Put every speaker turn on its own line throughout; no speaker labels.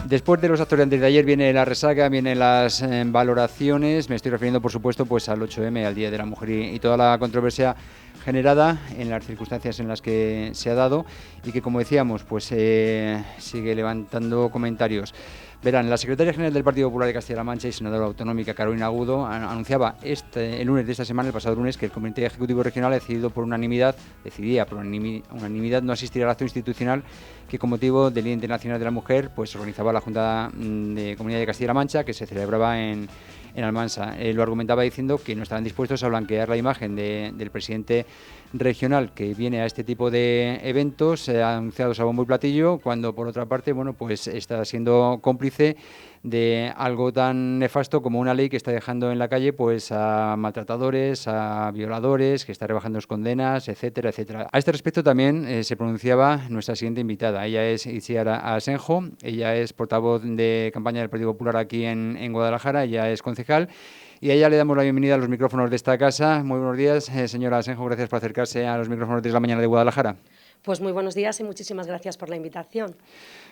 Después de los actos de antes de ayer viene la resaca, vienen las valoraciones. Me estoy refiriendo, por supuesto, pues al 8M, al Día de la Mujer y toda la controversia generada en las circunstancias en las que se ha dado y que, como decíamos, pues sigue levantando comentarios. Verán, la secretaria general del Partido Popular de Castilla-La Mancha y senadora autonómica Carolina Agudo anunciaba el lunes de esta semana, el pasado lunes, que el Comité Ejecutivo Regional decidía por unanimidad no asistir al acto institucional que, con motivo del Día Internacional de la Mujer, pues organizaba la Junta de Comunidad de Castilla-La Mancha, que se celebraba en Almansa. Lo argumentaba diciendo que no estaban dispuestos a blanquear la imagen del presidente regional que viene a este tipo de eventos anunciados a bombo y platillo, cuando por otra parte, bueno, pues está siendo cómplice de algo tan nefasto como una ley que está dejando en la calle pues a maltratadores, a violadores, que está rebajando las condenas, etcétera, etcétera. A este respecto también se pronunciaba nuestra siguiente invitada. Ella es Itziar Asenjo, ella es portavoz de campaña del Partido Popular aquí en Guadalajara, ella es concejal. Y a ella le damos la bienvenida a los micrófonos de esta casa. Muy buenos días, señora Asenjo, gracias por acercarse a los micrófonos de la mañana de Guadalajara.
Pues muy buenos días y muchísimas gracias por la invitación.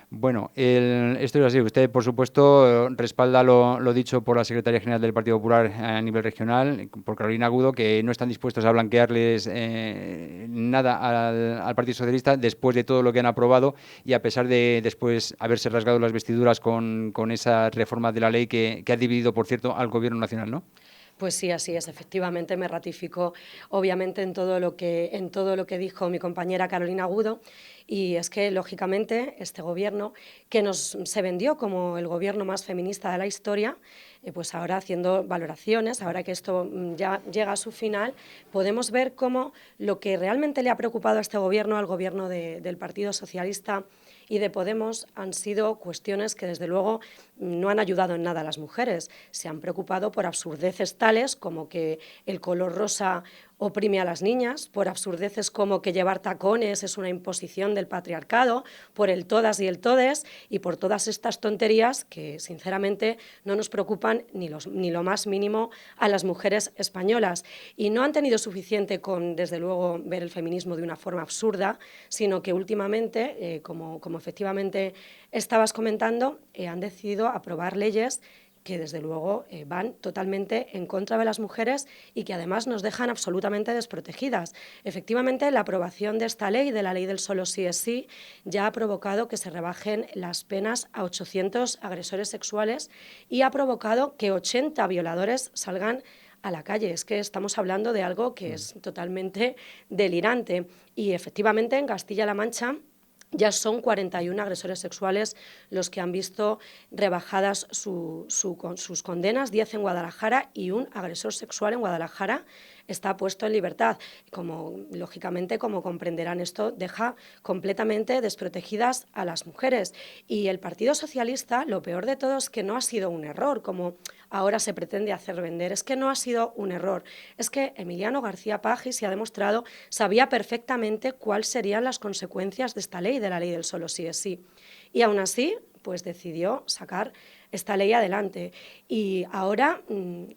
Bueno, esto es así. Usted, por supuesto, respalda lo dicho por la Secretaría General del Partido Popular a nivel regional, por Carolina Agudo, que no están dispuestos a blanquearles nada al Partido Socialista después de todo lo que han aprobado y a pesar de después haberse rasgado las vestiduras con esa reforma de la ley que ha dividido, por cierto, al Gobierno nacional, ¿no?
Pues sí, así es. Efectivamente, me ratifico obviamente en todo lo que dijo mi compañera Carolina Agudo. Y es que, lógicamente, este gobierno, que se vendió como el gobierno más feminista de la historia, pues ahora haciendo valoraciones, ahora que esto ya llega a su final, podemos ver cómo lo que realmente le ha preocupado a este gobierno, al gobierno del Partido Socialista y de Podemos, han sido cuestiones que, desde luego, no han ayudado en nada a las mujeres. Se han preocupado por absurdeces tales como que el color rosa oprime a las niñas, por absurdeces como que llevar tacones es una imposición del patriarcado, por el todas y el todes y por todas estas tonterías que, sinceramente, no nos preocupan ni lo más mínimo a las mujeres españolas. Y no han tenido suficiente con, desde luego, ver el feminismo de una forma absurda, sino que últimamente, como efectivamente estabas comentando, han decidido aprobar leyes que desde luego van totalmente en contra de las mujeres y que además nos dejan absolutamente desprotegidas. Efectivamente, la aprobación de esta ley, de la ley del solo sí es sí, ya ha provocado que se rebajen las penas a 800 agresores sexuales y ha provocado que 80 violadores salgan a la calle. Es que estamos hablando de algo que es totalmente delirante. Y efectivamente, en Castilla-La Mancha ya son 41 agresores sexuales los que han visto rebajadas sus condenas, 10 en Guadalajara, y un agresor sexual en Guadalajara está puesto en libertad. Lógicamente, como comprenderán, esto deja completamente desprotegidas a las mujeres. Y el Partido Socialista, lo peor de todo es que no ha sido un error, como ahora se pretende hacer vender. Es que no ha sido un error. Es que Emiliano García Paji, se ha demostrado, sabía perfectamente cuáles serían las consecuencias de esta ley, de la ley del solo sí es sí. Y aún así, pues decidió sacar esta ley adelante. Y ahora,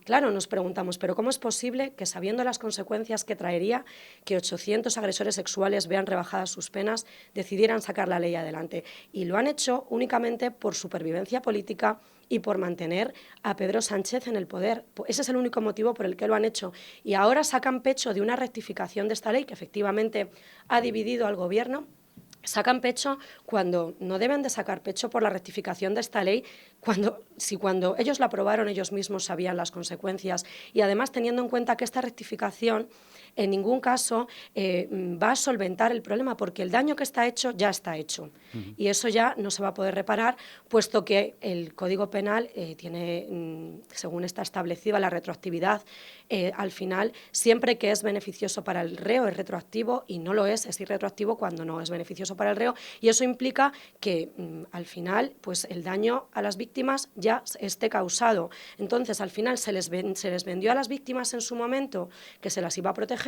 claro, nos preguntamos, ¿pero cómo es posible que, sabiendo las consecuencias que traería que 800 agresores sexuales vean rebajadas sus penas, decidieran sacar la ley adelante? Y lo han hecho únicamente por supervivencia política y por mantener a Pedro Sánchez en el poder. Ese es el único motivo por el que lo han hecho. Y ahora sacan pecho de una rectificación de esta ley que efectivamente ha dividido al gobierno. Sacan pecho cuando no deben de sacar pecho por la rectificación de esta ley, cuando ellos la aprobaron, ellos mismos sabían las consecuencias. Y además, teniendo en cuenta que esta rectificación en ningún caso va a solventar el problema, porque el daño que está hecho ya está hecho. Y eso ya no se va a poder reparar, puesto que el Código Penal tiene, según está establecida la retroactividad, al final, siempre que es beneficioso para el reo es retroactivo, y no lo es irretroactivo cuando no es beneficioso para el reo, y eso implica que al final, pues el daño a las víctimas ya esté causado. Entonces, al final se les vendió a las víctimas en su momento que se las iba a proteger,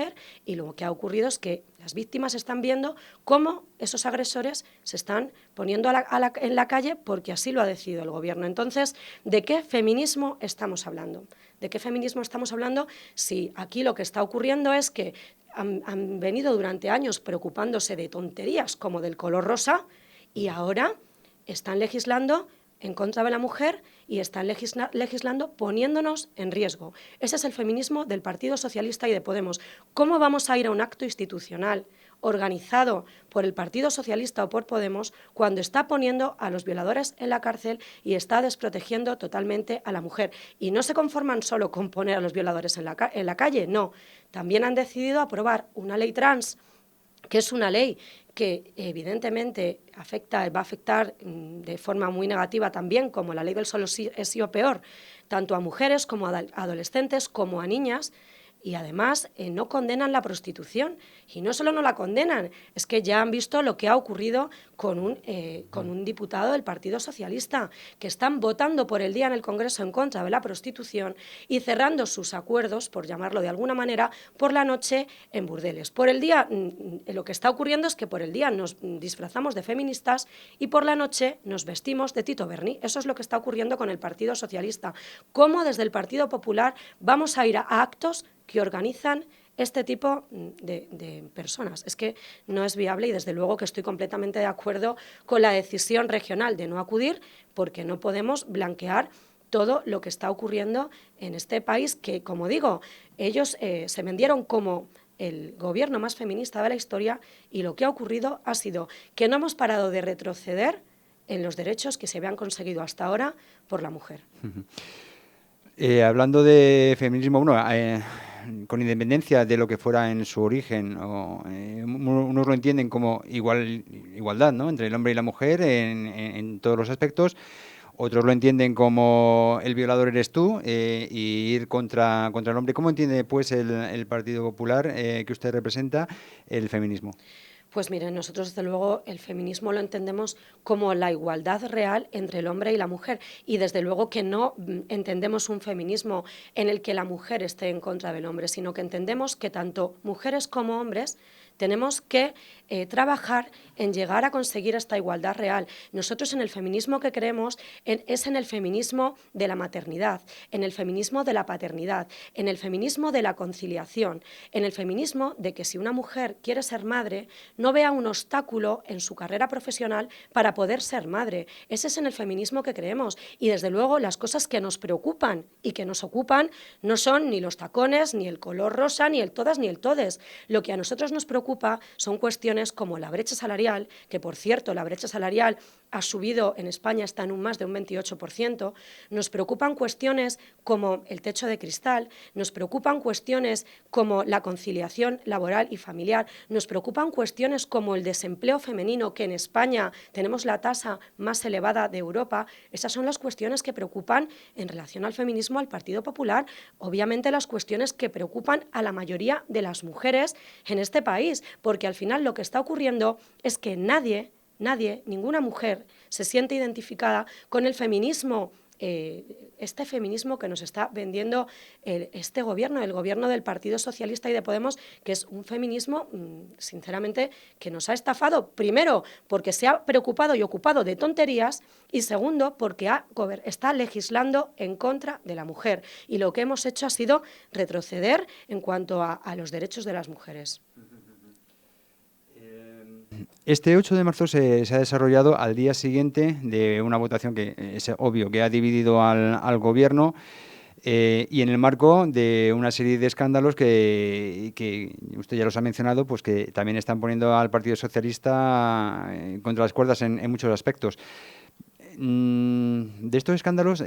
y lo que ha ocurrido es que las víctimas están viendo cómo esos agresores se están poniendo en la calle porque así lo ha decidido el gobierno. Entonces, ¿de qué feminismo estamos hablando? ¿De qué feminismo estamos hablando si aquí lo que está ocurriendo es que han venido durante años preocupándose de tonterías como del color rosa y ahora están legislando en contra de la mujer y están legislando poniéndonos en riesgo. Ese es el feminismo del Partido Socialista y de Podemos. ¿Cómo vamos a ir a un acto institucional organizado por el Partido Socialista o por Podemos cuando está poniendo a los violadores en la cárcel y está desprotegiendo totalmente a la mujer? Y no se conforman solo con poner a los violadores en la calle, no. También han decidido aprobar una ley trans, que es una ley que evidentemente va a afectar de forma muy negativa también, como la ley del solo sí es sí o peor, tanto a mujeres como a adolescentes como a niñas. Y además no condenan la prostitución. Y no solo no la condenan, es que ya han visto lo que ha ocurrido con un diputado del Partido Socialista, que están votando por el día en el Congreso en contra de la prostitución y cerrando sus acuerdos, por llamarlo de alguna manera, por la noche en burdeles. Por el día, lo que está ocurriendo es que por el día nos disfrazamos de feministas y por la noche nos vestimos de Tito Berni. Eso es lo que está ocurriendo con el Partido Socialista. ¿Cómo desde el Partido Popular vamos a ir a actos que organizan este tipo de personas? Es que no es viable y desde luego que estoy completamente de acuerdo con la decisión regional de no acudir, porque no podemos blanquear todo lo que está ocurriendo en este país que, como digo, ellos se vendieron como el gobierno más feminista de la historia y lo que ha ocurrido ha sido que no hemos parado de retroceder en los derechos que se habían conseguido hasta ahora por la mujer.
Hablando de feminismo, con independencia de lo que fuera en su origen, unos lo entienden como igualdad, ¿no?, entre el hombre y la mujer en todos los aspectos. Otros lo entienden como el violador eres tú y ir contra el hombre. ¿Cómo entiende pues el Partido Popular que usted representa el feminismo?
Pues miren, nosotros desde luego el feminismo lo entendemos como la igualdad real entre el hombre y la mujer y desde luego que no entendemos un feminismo en el que la mujer esté en contra del hombre, sino que entendemos que tanto mujeres como hombres tenemos que trabajar en llegar a conseguir esta igualdad real. Nosotros en el feminismo que creemos es en el feminismo de la maternidad, en el feminismo de la paternidad, en el feminismo de la conciliación, en el feminismo de que si una mujer quiere ser madre, no vea un obstáculo en su carrera profesional para poder ser madre. Ese es en el feminismo que creemos. Y desde luego las cosas que nos preocupan y que nos ocupan no son ni los tacones, ni el color rosa, ni el todas, ni el todes. Lo que a nosotros nos preocupa son cuestiones como la brecha salarial, que por cierto la brecha salarial ha subido en España, está en más de un 28%, nos preocupan cuestiones como el techo de cristal, nos preocupan cuestiones como la conciliación laboral y familiar, nos preocupan cuestiones como el desempleo femenino, que en España tenemos la tasa más elevada de Europa. Esas son las cuestiones que preocupan en relación al feminismo al Partido Popular, obviamente las cuestiones que preocupan a la mayoría de las mujeres en este país, porque al final lo que está ocurriendo es que nadie, ninguna mujer se siente identificada con el feminismo, este feminismo que nos está vendiendo este gobierno, el gobierno del Partido Socialista y de Podemos, que es un feminismo, sinceramente, que nos ha estafado, primero, porque se ha preocupado y ocupado de tonterías, y segundo, porque está legislando en contra de la mujer. Y lo que hemos hecho ha sido retroceder en cuanto a los derechos de las mujeres.
Este 8 de marzo se ha desarrollado al día siguiente de una votación que es obvio que ha dividido al gobierno y en el marco de una serie de escándalos que usted ya los ha mencionado, pues que también están poniendo al Partido Socialista contra las cuerdas en muchos aspectos. De estos escándalos,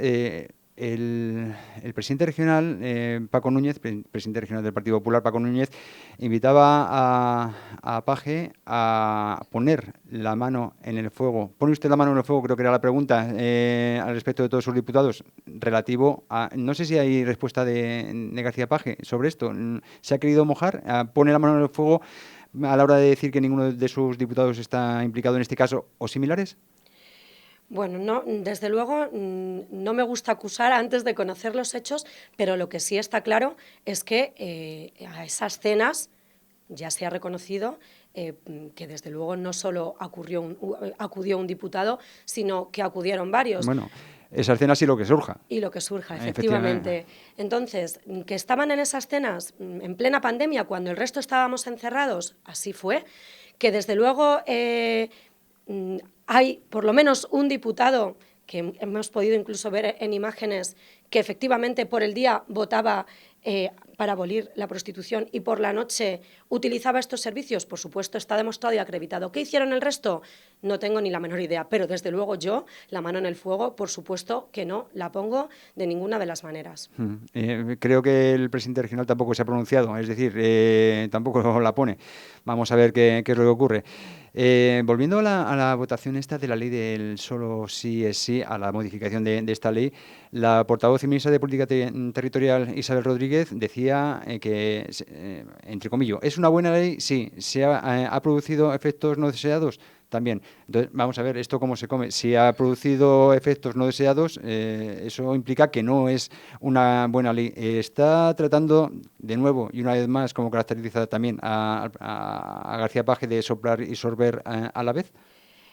el presidente regional, Paco Núñez, presidente regional del Partido Popular, Paco Núñez, invitaba a Paje a poner la mano en el fuego. ¿Pone usted la mano en el fuego? Creo que era la pregunta al respecto de todos sus diputados, relativo a... No sé si hay respuesta de García Paje sobre esto. ¿Se ha querido mojar? ¿Pone la mano en el fuego a la hora de decir que ninguno de sus diputados está implicado en este caso o similares?
Bueno, no, desde luego no me gusta acusar antes de conocer los hechos, pero lo que sí está claro es que a esas cenas ya se ha reconocido que desde luego no solo acudió un diputado, sino que acudieron varios.
Bueno, esas cenas y lo que surja.
Y lo que surja, efectivamente. Entonces, que estaban en esas cenas en plena pandemia, cuando el resto estábamos encerrados, así fue. Que desde luego hay por lo menos un diputado que hemos podido incluso ver en imágenes que efectivamente por el día votaba para abolir la prostitución y por la noche utilizaba estos servicios, por supuesto está demostrado y acreditado. ¿Qué hicieron el resto? No tengo ni la menor idea, pero desde luego yo, la mano en el fuego, por supuesto que no la pongo de ninguna de las maneras.
Creo que el presidente regional tampoco se ha pronunciado, es decir, tampoco la pone. Vamos a ver qué es lo que ocurre. Volviendo a la votación esta de la ley del solo sí es sí, a la modificación de esta ley, la portavoz y ministra de Política Territorial, Isabel Rodríguez, decía que, entre comillas, ¿es una buena ley? Sí. ¿Se ha producido efectos no deseados? También. Entonces, vamos a ver esto cómo se come. Si ha producido efectos no deseados, eso implica que no es una buena ley. Está tratando, de nuevo y una vez más, como caracteriza también a García Paje, de soplar y sorber a la vez.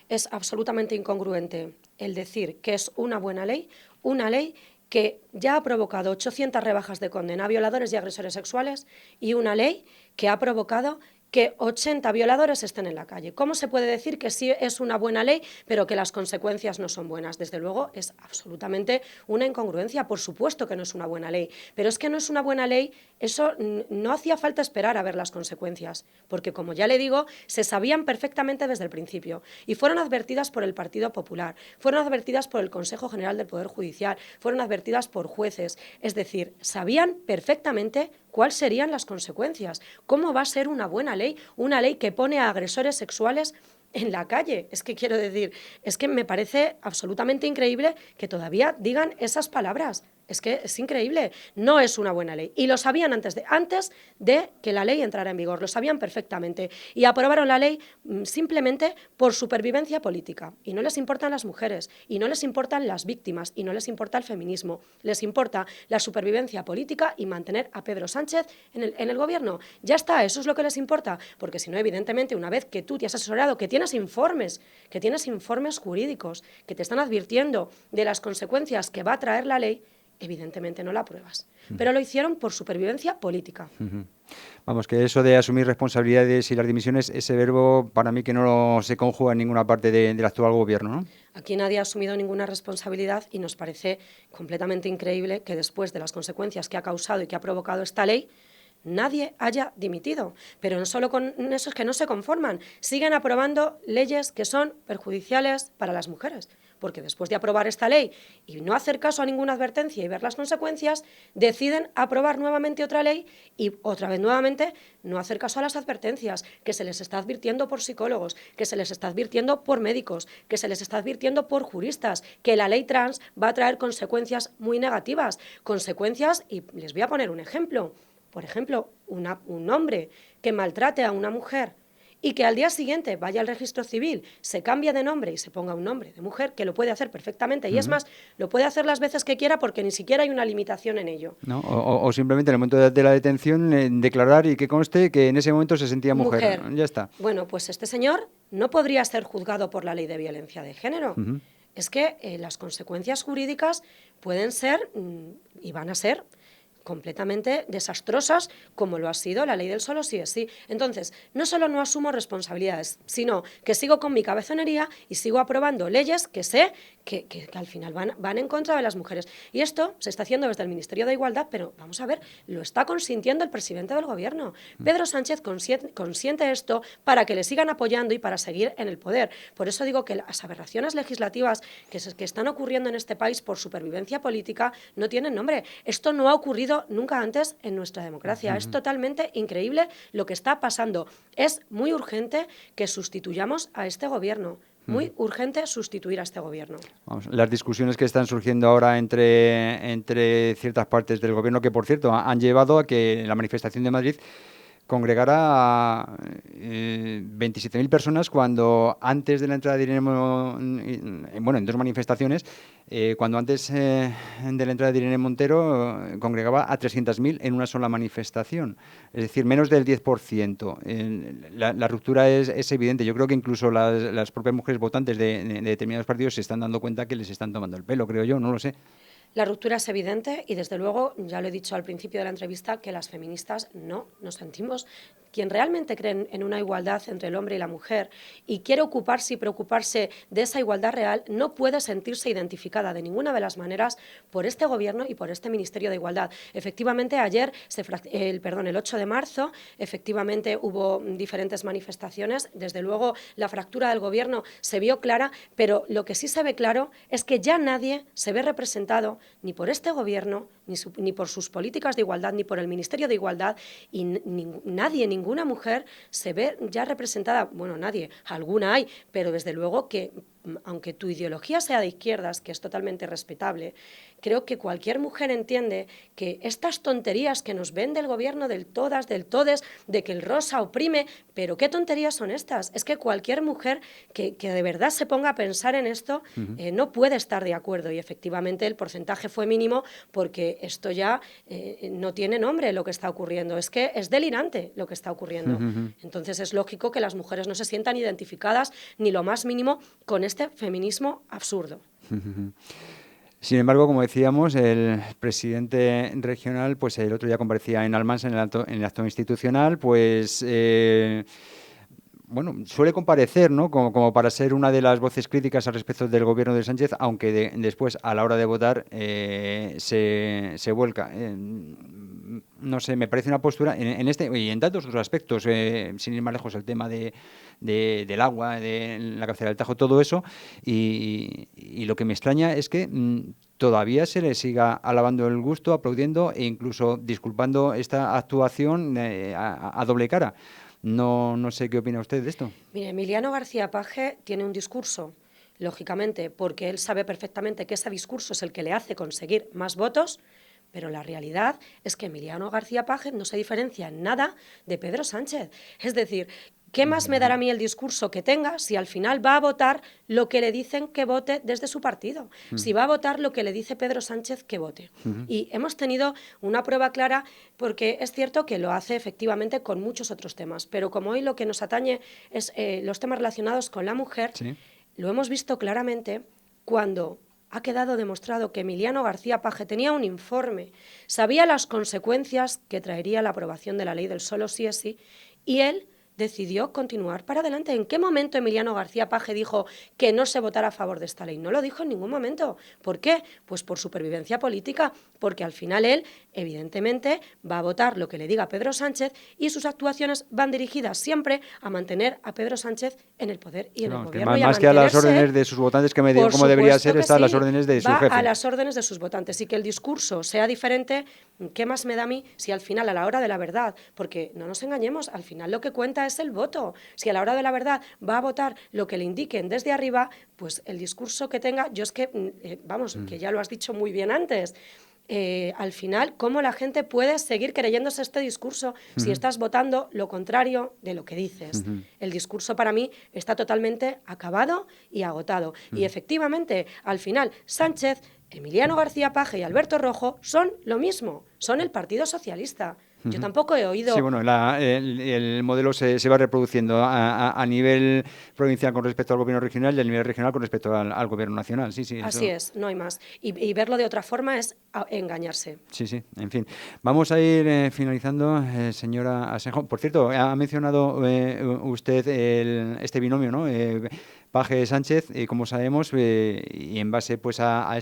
Es absolutamente incongruente el decir que es una buena ley, una ley que ya ha provocado 800 rebajas de condena a violadores y agresores sexuales y una ley que ha provocado que 80 violadores estén en la calle. ¿Cómo se puede decir que sí es una buena ley, pero que las consecuencias no son buenas? Desde luego, es absolutamente una incongruencia. Por supuesto que no es una buena ley, pero es que no es una buena ley, eso no hacía falta esperar a ver las consecuencias, porque, como ya le digo, se sabían perfectamente desde el principio y fueron advertidas por el Partido Popular, fueron advertidas por el Consejo General del Poder Judicial, fueron advertidas por jueces. Es decir, sabían perfectamente cuáles serían las consecuencias. ¿Cómo va a ser una buena ley? Una ley que pone a agresores sexuales en la calle. Es que quiero decir, es que me parece absolutamente increíble que todavía digan esas palabras. Es que es increíble. No es una buena ley. Y lo sabían antes de que la ley entrara en vigor. Lo sabían perfectamente. Y aprobaron la ley simplemente por supervivencia política. Y no les importan las mujeres, y no les importan las víctimas, y no les importa el feminismo. Les importa la supervivencia política y mantener a Pedro Sánchez en el gobierno. Ya está, eso es lo que les importa. Porque si no, evidentemente, una vez que tú te has asesorado, que tienes informes jurídicos, que te están advirtiendo de las consecuencias que va a traer la ley, evidentemente no la apruebas. Pero lo hicieron por supervivencia política.
Vamos, que eso de asumir responsabilidades y las dimisiones, ese verbo para mí que no se conjuga en ninguna parte del actual gobierno, ¿no?
Aquí nadie ha asumido ninguna responsabilidad y nos parece completamente increíble que después de las consecuencias que ha causado y que ha provocado esta ley, nadie haya dimitido. Pero no solo con eso, es que no se conforman. Siguen aprobando leyes que son perjudiciales para las mujeres. Porque después de aprobar esta ley y no hacer caso a ninguna advertencia y ver las consecuencias, deciden aprobar nuevamente otra ley y otra vez nuevamente no hacer caso a las advertencias, que se les está advirtiendo por psicólogos, que se les está advirtiendo por médicos, que se les está advirtiendo por juristas, que la ley trans va a traer consecuencias muy negativas. Consecuencias, y les voy a poner un ejemplo. Por ejemplo, un hombre que maltrate a una mujer y que al día siguiente vaya al registro civil, se cambie de nombre y se ponga un nombre de mujer, que lo puede hacer perfectamente, y es más, lo puede hacer las veces que quiera porque ni siquiera hay una limitación en ello.
¿No? O simplemente en el momento de la detención declarar y que conste que en ese momento se sentía mujer. Ya está.
Bueno, pues este señor no podría ser juzgado por la ley de violencia de género. Es que las consecuencias jurídicas pueden ser y van a ser completamente desastrosas, como lo ha sido la ley del solo sí es sí. Entonces, no solo no asumo responsabilidades, sino que sigo con mi cabezonería y sigo aprobando leyes que sé que al final van en contra de las mujeres. Y esto se está haciendo desde el Ministerio de Igualdad, pero vamos a ver, lo está consintiendo el presidente del Gobierno. Pedro Sánchez consiente esto para que le sigan apoyando y para seguir en el poder. Por eso digo que las aberraciones legislativas que están ocurriendo en este país por supervivencia política no tienen nombre. Esto no ha ocurrido nunca antes en nuestra democracia. Es totalmente increíble lo que está pasando. Es muy urgente que sustituyamos a este gobierno. Muy urgente sustituir a este gobierno.
Vamos, las discusiones que están surgiendo ahora entre ciertas partes del gobierno, que por cierto han llevado a que la manifestación de Madrid congregará a 27.000 personas cuando antes de la entrada de Irene Montero, en dos manifestaciones, cuando antes de la entrada de Irene Montero congregaba a 300.000 en una sola manifestación, es decir, menos del 10%. La ruptura es evidente. Yo creo que incluso las propias mujeres votantes de determinados partidos se están dando cuenta que les están tomando el pelo, creo yo, no lo sé.
La ruptura es evidente y, desde luego, ya lo he dicho al principio de la entrevista, que las feministas no nos sentimos quien realmente cree en una igualdad entre el hombre y la mujer y quiere ocuparse y preocuparse de esa igualdad real, no puede sentirse identificada de ninguna de las maneras por este Gobierno y por este Ministerio de Igualdad. Efectivamente, ayer, el 8 de marzo, efectivamente hubo diferentes manifestaciones. Desde luego, la fractura del Gobierno se vio clara, pero lo que sí se ve claro es que ya nadie se ve representado ni por este Gobierno, ni por sus políticas de igualdad, ni por el Ministerio de Igualdad, y nadie, ninguna mujer se ve ya representada. Bueno, nadie, alguna hay, pero desde luego que, aunque tu ideología sea de izquierdas, que es totalmente respetable, creo que cualquier mujer entiende que estas tonterías que nos vende el Gobierno del todas, del todes, de que el rosa oprime, pero ¿qué tonterías son estas? Es que cualquier mujer que de verdad se ponga a pensar en esto no puede estar de acuerdo, y efectivamente el porcentaje fue mínimo, porque esto ya no tiene nombre lo que está ocurriendo, es que es delirante lo que está ocurriendo. Entonces es lógico que las mujeres no se sientan identificadas ni lo más mínimo con este feminismo absurdo.
Sin embargo, como decíamos, el presidente regional, pues el otro día comparecía en Almansa en el acto institucional, pues bueno, suele comparecer, ¿no? Como para ser una de las voces críticas al respecto del Gobierno de Sánchez, aunque después, a la hora de votar, se vuelca. No sé, me parece una postura en este y en tantos otros aspectos, sin ir más lejos, el tema del agua, de la cabecera del Tajo, todo eso, y lo que me extraña es que todavía se le siga alabando el gusto, aplaudiendo e incluso disculpando esta actuación a doble cara. No sé qué opina usted de esto.
Mire, Emiliano García Paje tiene un discurso, lógicamente, porque él sabe perfectamente que ese discurso es el que le hace conseguir más votos, pero la realidad es que Emiliano García Paje no se diferencia en nada de Pedro Sánchez. Es decir, ¿qué más me dará a mí el discurso que tenga si al final va a votar lo que le dicen que vote desde su partido? Si va a votar lo que le dice Pedro Sánchez que vote. Y hemos tenido una prueba clara, porque es cierto que lo hace efectivamente con muchos otros temas, pero como hoy lo que nos atañe es los temas relacionados con la mujer, sí, lo hemos visto claramente cuando ha quedado demostrado que Emiliano García Paje tenía un informe, sabía las consecuencias que traería la aprobación de la ley del solo sí es sí, y él decidió continuar para adelante. ¿En qué momento Emiliano García Paje dijo que no se votara a favor de esta ley? No lo dijo en ningún momento. ¿Por qué? Pues por supervivencia política, porque al final él, evidentemente, va a votar lo que le diga Pedro Sánchez, y sus actuaciones van dirigidas siempre a mantener a Pedro Sánchez en el poder y en el gobierno.
Más que a las órdenes de sus votantes, que me digan cómo debería ser, está a las órdenes de su jefe.
Va a las órdenes de sus votantes, y que el discurso sea diferente, ¿qué más me da a mí si al final, a la hora de la verdad, porque no nos engañemos, al final lo que cuenta es el voto. Si a la hora de la verdad va a votar lo que le indiquen desde arriba, pues el discurso que tenga, yo es que, que ya lo has dicho muy bien antes, al final, ¿cómo la gente puede seguir creyéndose este discurso si estás votando lo contrario de lo que dices? El discurso para mí está totalmente acabado y agotado. Y efectivamente, al final, Sánchez, Emiliano García Paje y Alberto Rojo son lo mismo, son el Partido Socialista. Yo tampoco he oído...
Sí, bueno, el modelo se va reproduciendo a nivel provincial con respecto al gobierno regional y a nivel regional con respecto al gobierno nacional. Sí,
así es, no hay más. Y verlo de otra forma es engañarse.
Sí, en fin. Vamos a ir finalizando, señora Asenjo. Por cierto, ha mencionado usted este binomio, ¿no? Paje Sánchez, como sabemos, y en base pues a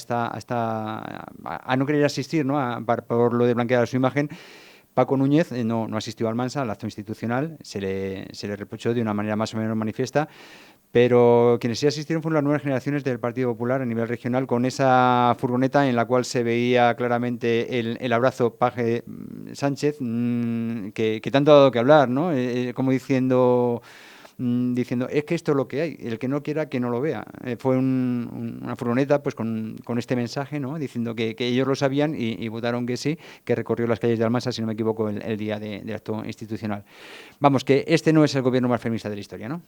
no querer asistir, ¿no? Por lo de blanquear su imagen, Paco Núñez no asistió al Almansa, al acto institucional, se le reprochó de una manera más o menos manifiesta, pero quienes sí asistieron fueron las nuevas generaciones del Partido Popular a nivel regional, con esa furgoneta en la cual se veía claramente el abrazo Paje-Sánchez, que tanto ha dado que hablar, ¿no? Como diciendo, es que esto es lo que hay, el que no quiera que no lo vea. Fue una furgoneta pues con este mensaje, ¿no? Diciendo que ellos lo sabían y votaron que sí, que recorrió las calles de Almansa, si no me equivoco, el día del acto institucional. Vamos, que este no es el gobierno más feminista de la historia, ¿no?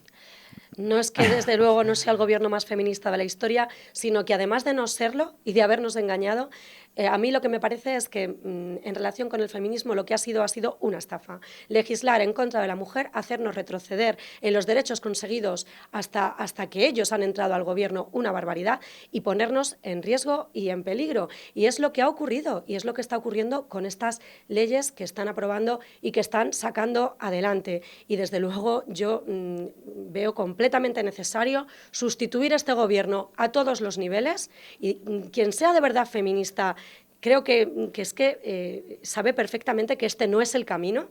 No es que desde luego no sea el gobierno más feminista de la historia, sino que además de no serlo y de habernos engañado, A mí lo que me parece es que en relación con el feminismo lo que ha sido una estafa. Legislar en contra de la mujer, hacernos retroceder en los derechos conseguidos hasta que ellos han entrado al gobierno, una barbaridad, y ponernos en riesgo y en peligro. Y es lo que ha ocurrido y es lo que está ocurriendo con estas leyes que están aprobando y que están sacando adelante. Y desde luego yo veo completamente necesario sustituir este gobierno a todos los niveles y quien sea de verdad feminista creo que sabe perfectamente que este no es el camino,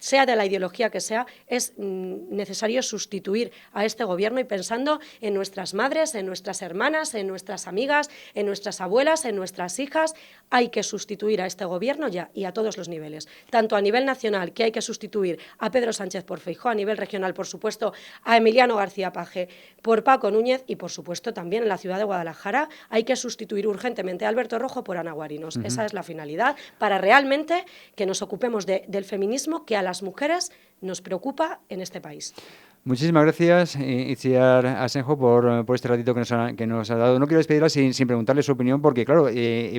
sea de la ideología que sea, es necesario sustituir a este gobierno y pensando en nuestras madres, en nuestras hermanas, en nuestras amigas, en nuestras abuelas, en nuestras hijas. Hay que sustituir a este gobierno ya y a todos los niveles. Tanto a nivel nacional, que hay que sustituir a Pedro Sánchez por Feijóo, a nivel regional, por supuesto, a Emiliano García Paje por Paco Núñez y, por supuesto, también en la ciudad de Guadalajara hay que sustituir urgentemente a Alberto Rojo por Ana Guarinos. Esa es la finalidad para realmente que nos ocupemos del feminismo que a las mujeres nos preocupa en este país.
Muchísimas gracias, Itziar Asenjo, por este ratito que nos ha dado. No quiero despedirla sin preguntarle su opinión, porque, claro,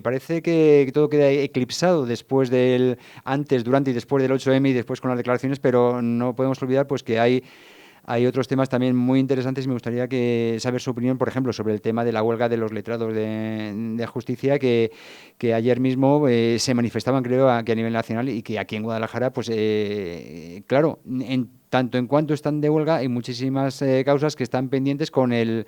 parece que todo queda eclipsado después antes, durante y después del 8M y después con las declaraciones, pero no podemos olvidar pues que hay otros temas también muy interesantes y me gustaría saber su opinión, por ejemplo, sobre el tema de la huelga de los letrados de justicia que ayer mismo se manifestaban, creo, que a nivel nacional y que aquí en Guadalajara, pues claro, tanto en cuanto están de huelga, hay muchísimas causas que están pendientes con el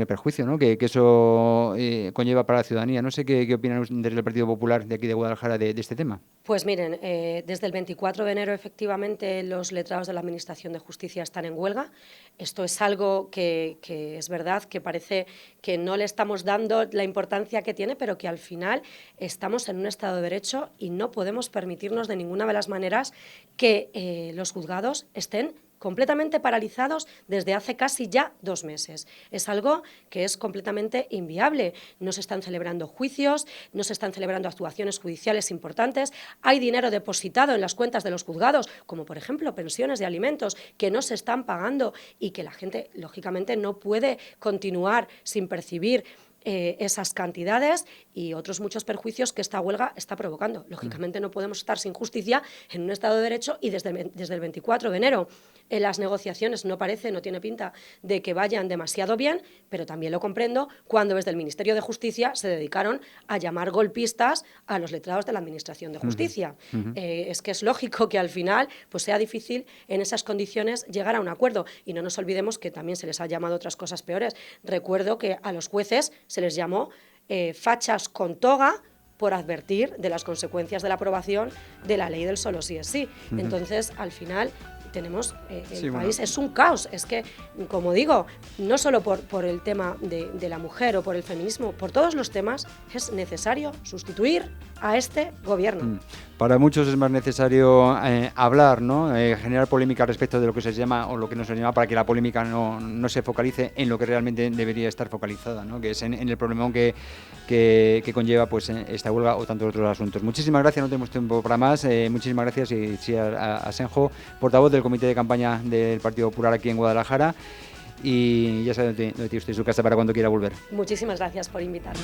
perjuicio, ¿no?, que eso conlleva para la ciudadanía. No sé qué opinan desde el Partido Popular de aquí de Guadalajara de este tema.
Pues miren, desde el 24 de enero efectivamente los letrados de la Administración de Justicia están en huelga. Esto es algo que es verdad, que parece que no le estamos dando la importancia que tiene, pero que al final estamos en un Estado de Derecho y no podemos permitirnos de ninguna de las maneras que los juzgados estén completamente paralizados desde hace casi ya 2 meses. Es algo que es completamente inviable. No se están celebrando juicios, no se están celebrando actuaciones judiciales importantes, hay dinero depositado en las cuentas de los juzgados, como por ejemplo pensiones de alimentos, que no se están pagando y que la gente, lógicamente, no puede continuar sin percibir esas cantidades y otros muchos perjuicios que esta huelga está provocando. Lógicamente no podemos estar sin justicia en un Estado de Derecho y desde el 24 de enero las negociaciones no tiene pinta de que vayan demasiado bien, pero también lo comprendo cuando desde el Ministerio de Justicia se dedicaron a llamar golpistas a los letrados de la Administración de Justicia. Es que es lógico que al final pues sea difícil en esas condiciones llegar a un acuerdo y no nos olvidemos que también se les ha llamado otras cosas peores. Recuerdo que a los jueces se les llamó fachas con toga por advertir de las consecuencias de la aprobación de la ley del solo sí es sí. Entonces, al final, tenemos el país es un caos. Es que, como digo, no solo por el tema de la mujer o por el feminismo, por todos los temas es necesario sustituir a este gobierno.
Para muchos es más necesario hablar, ¿no? Generar polémica respecto de lo que se llama o lo que no se llama, para que la polémica no se focalice en lo que realmente debería estar focalizada, ¿no?, que es en el problemón que conlleva pues esta huelga o tantos otros asuntos. Muchísimas gracias, no tenemos tiempo para más. Muchísimas gracias, Itziar Asenjo, portavoz del Comité de Campaña del Partido Popular aquí en Guadalajara. Y ya sabe dónde tiene usted su casa para cuando quiera volver.
Muchísimas gracias por invitarme.